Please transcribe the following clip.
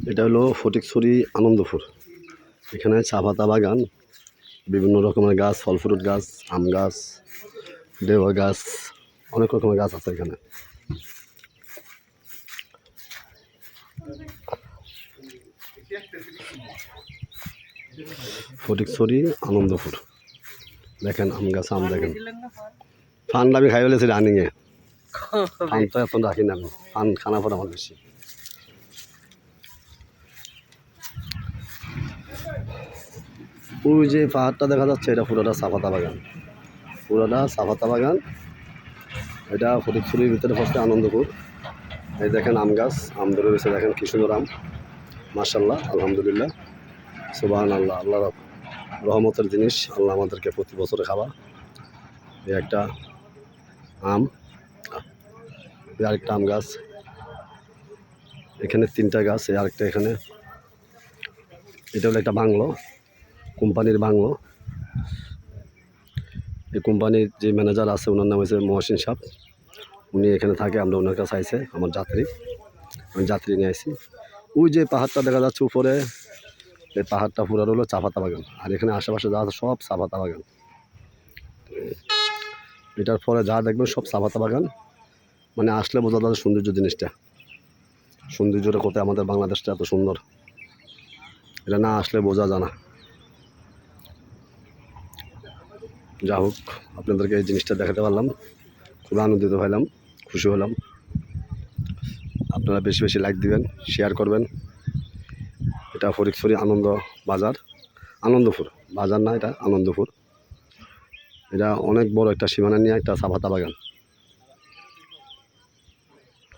এটা হলো ফটিকছড়ি আনন্দপুর। এখানে চা পাতা বাগান, বিভিন্ন রকমের গাছ, ফল ফ্রুট গাছ, আম গাছ, দেওয়া গাছ, অনেক রকমের গাছ আছে এখানে। ফটিকছড়ি আনন্দপুর, দেখেন আম গাছ, আম দেখেন। ফান্ড আমি খাই ফেলেছি রানিংয়ে, ফান তো এত রাখি না আমি, ফান খানা পর আমার বেশি। ওই যে পাহাড়টা দেখা যাচ্ছে, এটা পুরোটা চা পাতা বাগান, পুরোটা চা পাতা বাগান। এটা ফটিকছড়ির ভিতরে পড়ছে আনন্দপুর। এই দেখেন আম গাছ, আম ধরে রয়েছে, দেখেন কি সুন্দর আম, মাশাআল্লাহ, আলহামদুলিল্লাহ, সুবহানাল্লাহ। আল্লাহর রহমতের জিনিস, আল্লাহ আমাদেরকে প্রতি বছরে খাওয়া। এই একটা আম, আরেকটা আম গাছ, এখানে তিনটা গাছ, এই আরেকটা এখানে। এটা হলো একটা বাংলো, কোম্পানির বাংলো। এই কোম্পানির যে ম্যানেজার আছে ওনার নাম হচ্ছে মহসিন সাহেব, উনি এখানে থাকে। আমরা ওনার কাছে আইসে, আমার যাত্রী, আমি যাত্রী নিয়ে আসি। ওই যে পাহাড়টা দেখা যাচ্ছে উপরে, এই পাহাড়টা পুরো হলো চা পাতা বাগান, আর এখানে আশেপাশে যা আছে সব চা পাতা বাগান। এটার পরে যা দেখবেন সব চা পাতা বাগান। মানে আসলে বোঝা যাচ্ছে সৌন্দর্য জিনিসটা, সৌন্দর্যটা কোথায়, আমাদের বাংলাদেশটা এত সুন্দর, এটা না আসলে বোঝা যায় না। যা হোক, আপনাদেরকে এই জিনিসটা দেখাতে পারলাম, খুব আনন্দিত হলাম, খুশি হলাম। আপনারা বেশি বেশি লাইক দিবেন, শেয়ার করবেন। এটা ফটিকছড়ি আনন্দ বাজার, আনন্দপুর বাজার না, এটা আনন্দপুর। এটা অনেক বড় একটা সীমানা নিয়ে একটা চা পাতা বাগান।